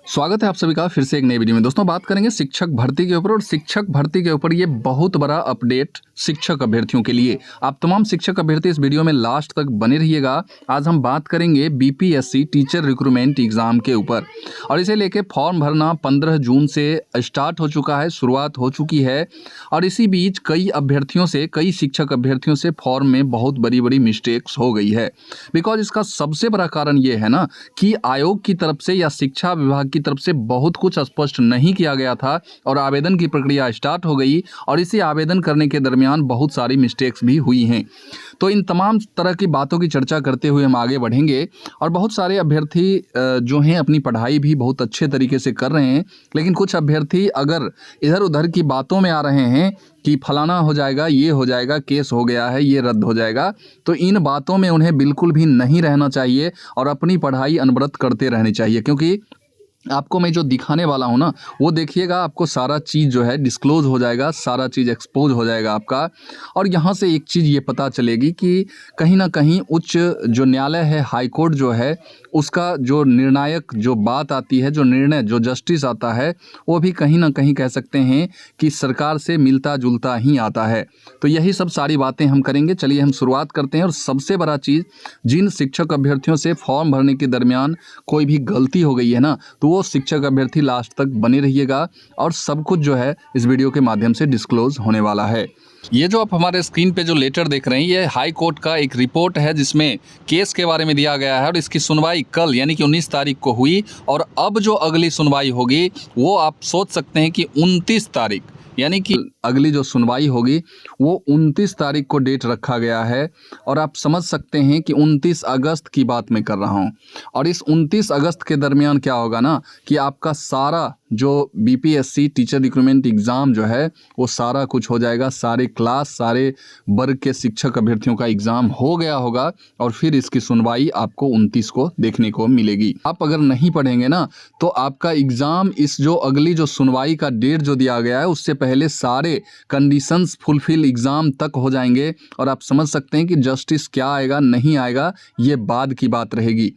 स्वागत है आप सभी का फिर से एक नई वीडियो में। दोस्तों बात करेंगे शिक्षक भर्ती के ऊपर, और शिक्षक भर्ती के ऊपर ये बहुत बड़ा अपडेट शिक्षक अभ्यर्थियों के लिए। आप तमाम शिक्षक अभ्यर्थी इस वीडियो में लास्ट तक बने रहिएगा। आज हम बात करेंगे बीपीएससी टीचर रिक्रूटमेंट एग्जाम के ऊपर, और इसे लेके फॉर्म भरना 15 जून से स्टार्ट हो चुका है, शुरुआत हो चुकी है। और इसी बीच कई शिक्षक अभ्यर्थियों से फॉर्म में बहुत बड़ी बड़ी मिस्टेक्स हो गई है। बिकॉज इसका सबसे बड़ा कारण ये है ना कि आयोग की तरफ से या शिक्षा विभाग की तरफ से बहुत कुछ स्पष्ट नहीं किया गया था, और आवेदन की प्रक्रिया स्टार्ट हो गई, और इसी आवेदन करने के दरमियान बहुत सारी मिस्टेक्स भी हुई हैं। तो इन तमाम तरह की बातों की चर्चा करते हुए हम आगे बढ़ेंगे। और बहुत सारे अभ्यर्थी जो हैं अपनी पढ़ाई भी बहुत अच्छे तरीके से कर रहे हैं, लेकिन कुछ अभ्यर्थी अगर इधर उधर की बातों में आ रहे हैं कि फलाना हो जाएगा, ये हो जाएगा, केस हो गया है, ये रद्द हो जाएगा, तो इन बातों में उन्हें बिल्कुल भी नहीं रहना चाहिए और अपनी पढ़ाई अनवरत करते रहनी चाहिए। क्योंकि आपको मैं जो दिखाने वाला हूँ ना, वो देखिएगा, आपको सारा चीज़ जो है डिस्क्लोज हो जाएगा, सारा चीज़ एक्सपोज हो जाएगा आपका। और यहाँ से एक चीज़ ये पता चलेगी कि कहीं ना कहीं उच्च जो न्यायालय है, हाई कोर्ट जो है, उसका जो निर्णायक जो बात आती है, जो निर्णय, जो जस्टिस आता है, वो भी कहीं ना कहीं कह सकते हैं कि सरकार से मिलता जुलता ही आता है। तो यही सब सारी बातें हम करेंगे। चलिए हम शुरुआत करते हैं। और सबसे बड़ा चीज़, जिन शिक्षक अभ्यर्थियों से फॉर्म भरने के दरमियान कोई भी गलती हो गई है ना, तो वो शिक्षक अभ्यर्थी लास्ट तक बने रहिएगा, और सब कुछ जो है इस वीडियो के माध्यम से डिस्क्लोज होने वाला है। ये जो आप हमारे स्क्रीन पे जो लेटर देख रहे हैं, ये हाई कोर्ट का एक रिपोर्ट है जिसमें केस के बारे में दिया गया है, और इसकी सुनवाई कल यानी कि 19 तारीख को हुई। और अब जो अगली सुनवाई होगी वो आप सोच सकते हैं कि 29 तारीख, यानी कि अगली जो सुनवाई होगी वो 29 तारीख को डेट रखा गया है। और आप समझ सकते हैं कि 29 अगस्त की बात मैं कर रहा हूं। और इस 29 अगस्त के दरमियान क्या होगा ना कि आपका सारा जो बीपीएससी टीचर रिक्रूटमेंट एग्ज़ाम जो है वो सारा कुछ हो जाएगा, सारे क्लास, सारे वर्ग के शिक्षक अभ्यर्थियों का एग्ज़ाम हो गया होगा, और फिर इसकी सुनवाई आपको 29 को देखने को मिलेगी। आप अगर नहीं पढ़ेंगे ना, तो आपका एग्ज़ाम इस जो अगली जो सुनवाई का डेट जो दिया गया है, उससे पहले सारे कंडीशंस फुलफिल एग्ज़ाम तक हो जाएंगे। और आप समझ सकते हैं कि जस्टिस क्या आएगा, नहीं आएगा, ये बाद की बात रहेगी।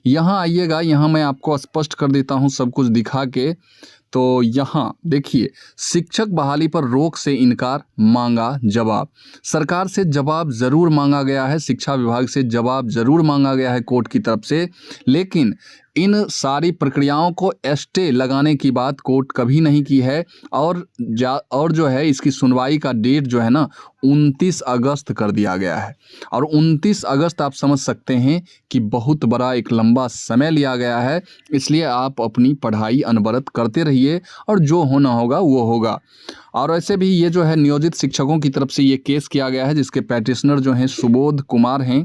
यहाँ आइएगा, यहाँ मैं आपको स्पष्ट कर देता हूँ सब कुछ दिखा के। तो यहाँ देखिए, शिक्षक बहाली पर रोक से इनकार, मांगा जवाब। सरकार से जवाब ज़रूर मांगा गया है, शिक्षा विभाग से जवाब ज़रूर मांगा गया है कोर्ट की तरफ से, लेकिन इन सारी प्रक्रियाओं को स्टे लगाने की बात कोर्ट कभी नहीं की है। और जो है इसकी सुनवाई का डेट जो है ना 29 अगस्त कर दिया गया है। और 29 अगस्त आप समझ सकते हैं कि बहुत बड़ा एक लंबा समय लिया गया है। इसलिए आप अपनी पढ़ाई अनवरत करते रहिए, और जो होना होगा वो होगा। और ऐसे भी ये जो है नियोजित शिक्षकों की तरफ से ये केस किया गया है, जिसके पेटिशनर जो हैं सुबोध कुमार हैं।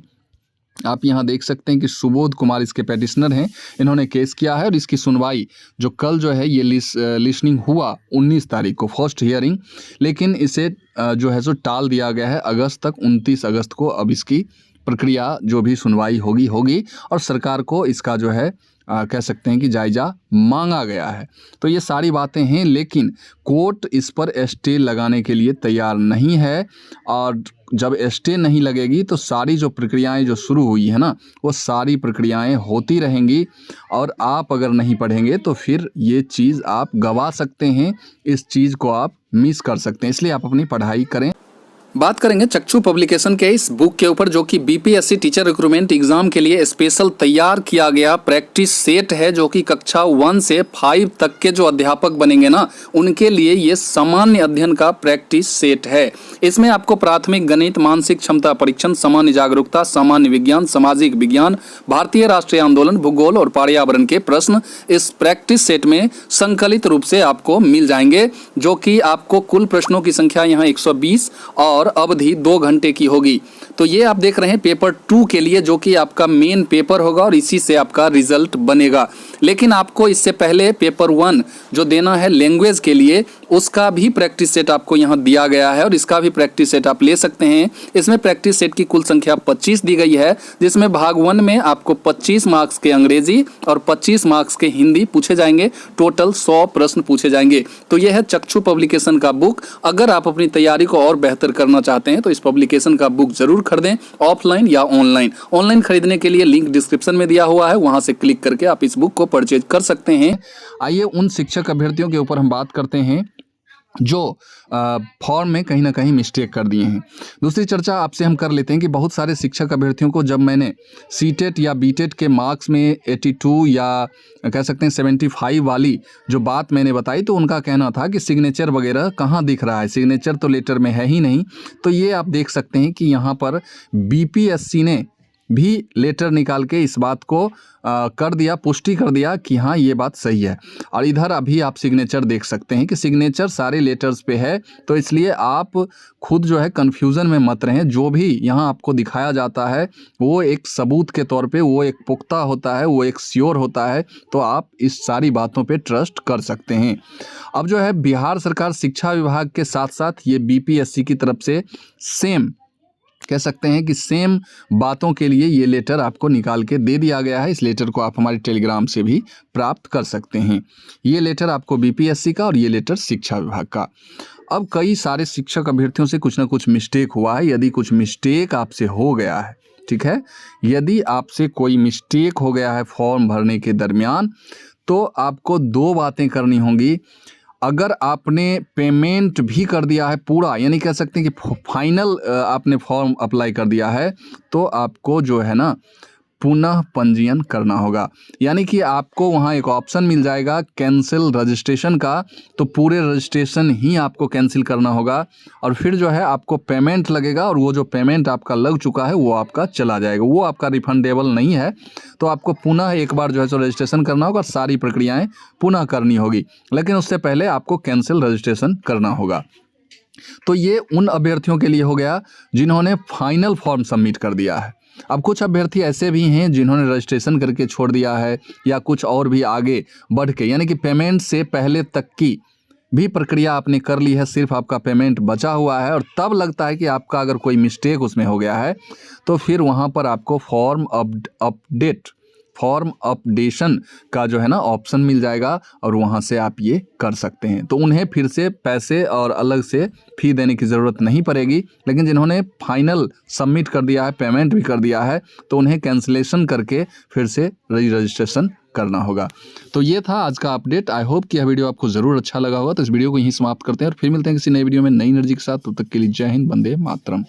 आप यहाँ देख सकते हैं कि सुबोध कुमार इसके पेटिशनर हैं, इन्होंने केस किया है। और इसकी सुनवाई जो कल जो है ये लिसनिंग हुआ 19 तारीख को, फर्स्ट हियरिंग, लेकिन इसे जो है सो टाल दिया गया है अगस्त तक, 29 अगस्त को अब इसकी प्रक्रिया जो भी सुनवाई होगी, और सरकार को इसका जो है कह सकते हैं कि जायज़ा मांगा गया है। तो ये सारी बातें हैं, लेकिन कोर्ट इस पर स्टे लगाने के लिए तैयार नहीं है। और जब स्टे नहीं लगेगी तो सारी जो प्रक्रियाएं जो शुरू हुई है ना, वो सारी प्रक्रियाएं होती रहेंगी। और आप अगर नहीं पढ़ेंगे तो फिर ये चीज़ आप गंवा सकते हैं, इस चीज़ को आप मिस कर सकते हैं। इसलिए आप अपनी पढ़ाई करें। बात करेंगे चक्षु पब्लिकेशन के इस बुक के ऊपर, जो कि बीपीएससी टीचर रिक्रूटमेंट एग्जाम के लिए स्पेशल तैयार किया गया प्रैक्टिस सेट है, जो कि कक्षा 1 से 5 तक के जो अध्यापक बनेंगे ना, उनके लिए ये सामान्य अध्ययन का प्रैक्टिस सेट है। इसमें आपको प्राथमिक गणित, मानसिक क्षमता परीक्षण, सामान्य जागरूकता, सामान्य विज्ञान, सामाजिक विज्ञान, भारतीय राष्ट्रीय आंदोलन, भूगोल और पर्यावरण के प्रश्न इस प्रैक्टिस सेट में संकलित रूप से आपको मिल जाएंगे, जो कि आपको कुल प्रश्नों की संख्या यहाँ 120 और अवधि 2 घंटे की होगी। तो ये आप देख रहे हैं पेपर 2 के लिए, जो कि आपका मेन पेपर होगा, और इसी से आपका रिजल्ट बनेगा। लेकिन आपको इससे पहले पेपर 1 जो देना है लैंग्वेज के लिए, उसका भी प्रैक्टिस सेट आपको यहाँ दिया गया है, और इसका भी प्रैक्टिस सेट आप ले सकते हैं। इसमें प्रैक्टिस सेट की कुल संख्या 25 दी गई है, जिसमें भाग 1 में आपको 25 मार्क्स के अंग्रेजी और 25 मार्क्स के हिंदी पूछे जाएंगे। टोटल 100 प्रश्न पूछे जाएंगे। तो यह है चक्षु पब्लिकेशन का बुक। अगर आप अपनी तैयारी को और बेहतर करना करना चाहते हैं तो इस पब्लिकेशन का बुक जरूर खरीदें, ऑफलाइन या ऑनलाइन। ऑनलाइन खरीदने के लिए लिंक डिस्क्रिप्शन में दिया हुआ है, वहां से क्लिक करके आप इस बुक को परचेज कर सकते हैं। आइए उन शिक्षक अभ्यर्थियों के ऊपर हम बात करते हैं जो फॉर्म में कहीं ना कहीं मिस्टेक कर दिए हैं। दूसरी चर्चा आपसे हम कर लेते हैं कि बहुत सारे शिक्षक अभ्यर्थियों को जब मैंने सीटेट या बीटेट के मार्क्स में 82 या कह सकते हैं 75 वाली जो बात मैंने बताई, तो उनका कहना था कि सिग्नेचर वगैरह कहाँ दिख रहा है, सिग्नेचर तो लेटर में है ही नहीं। तो ये आप देख सकते हैं कि यहाँ पर बीपीएससी ने भी लेटर निकाल के इस बात को कर दिया, पुष्टि कर दिया कि हाँ ये बात सही है। और इधर अभी आप सिग्नेचर देख सकते हैं कि सिग्नेचर सारे लेटर्स पे है, तो इसलिए आप खुद जो है कन्फ्यूज़न में मत रहें। जो भी यहाँ आपको दिखाया जाता है वो एक सबूत के तौर पे, वो एक पुख्ता होता है, वो एक श्योर होता है, तो आप इस सारी बातों पे ट्रस्ट कर सकते हैं। अब जो है बिहार सरकार शिक्षा विभाग के साथ साथ ये बीपीएससी की तरफ से सेम कह सकते हैं कि सेम बातों के लिए ये लेटर आपको निकाल के दे दिया गया है। इस लेटर को आप हमारे टेलीग्राम से भी प्राप्त कर सकते हैं। ये लेटर आपको बीपीएससी का और ये लेटर शिक्षा विभाग का। अब कई सारे शिक्षक अभ्यर्थियों से कुछ ना कुछ मिस्टेक हुआ है। यदि कुछ मिस्टेक आपसे हो गया है, ठीक है, यदि आपसे कोई मिस्टेक हो गया है फॉर्म भरने के दरमियान, तो आपको दो बातें करनी होंगी। अगर आपने पेमेंट भी कर दिया है पूरा, यानी कह सकते हैं कि फाइनल आपने फॉर्म अप्लाई कर दिया है, तो आपको जो है ना पुनः पंजीयन करना होगा। यानी कि आपको वहाँ एक ऑप्शन मिल जाएगा कैंसिल रजिस्ट्रेशन का, तो पूरे रजिस्ट्रेशन ही आपको कैंसिल करना होगा और फिर जो है आपको पेमेंट लगेगा और वो जो पेमेंट आपका लग चुका है वो आपका चला जाएगा, वो आपका रिफंडेबल नहीं है। तो आपको पुनः एक बार जो है सो रजिस्ट्रेशन करना होगा, सारी प्रक्रियाएँ पुनः करनी होगी, लेकिन उससे पहले आपको कैंसिल रजिस्ट्रेशन करना होगा। तो ये उन अभ्यर्थियों के लिए हो गया जिन्होंने फाइनल फॉर्म सबमिट कर दिया है। अब कुछ अभ्यर्थी ऐसे भी हैं जिन्होंने रजिस्ट्रेशन करके छोड़ दिया है या कुछ और भी आगे बढ़ के, यानी कि पेमेंट से पहले तक की भी प्रक्रिया आपने कर ली है, सिर्फ आपका पेमेंट बचा हुआ है और तब लगता है कि आपका अगर कोई मिस्टेक उसमें हो गया है, तो फिर वहाँ पर आपको फॉर्म अपडेशन का जो है ना ऑप्शन मिल जाएगा और वहाँ से आप ये कर सकते हैं। तो उन्हें फिर से पैसे और अलग से फ़ी देने की ज़रूरत नहीं पड़ेगी। लेकिन जिन्होंने फाइनल सबमिट कर दिया है, पेमेंट भी कर दिया है, तो उन्हें कैंसिलेशन करके फिर से रजिस्ट्रेशन करना होगा। तो ये था आज का अपडेट। आई होप कि यह वीडियो आपको ज़रूर अच्छा लगा होगा। तो इस वीडियो को यहीं समाप्त करते हैं और फिर मिलते हैं किसी नई वीडियो में नई एनर्जी के साथ। तब तक के लिए जय हिंद, वंदे मातरम।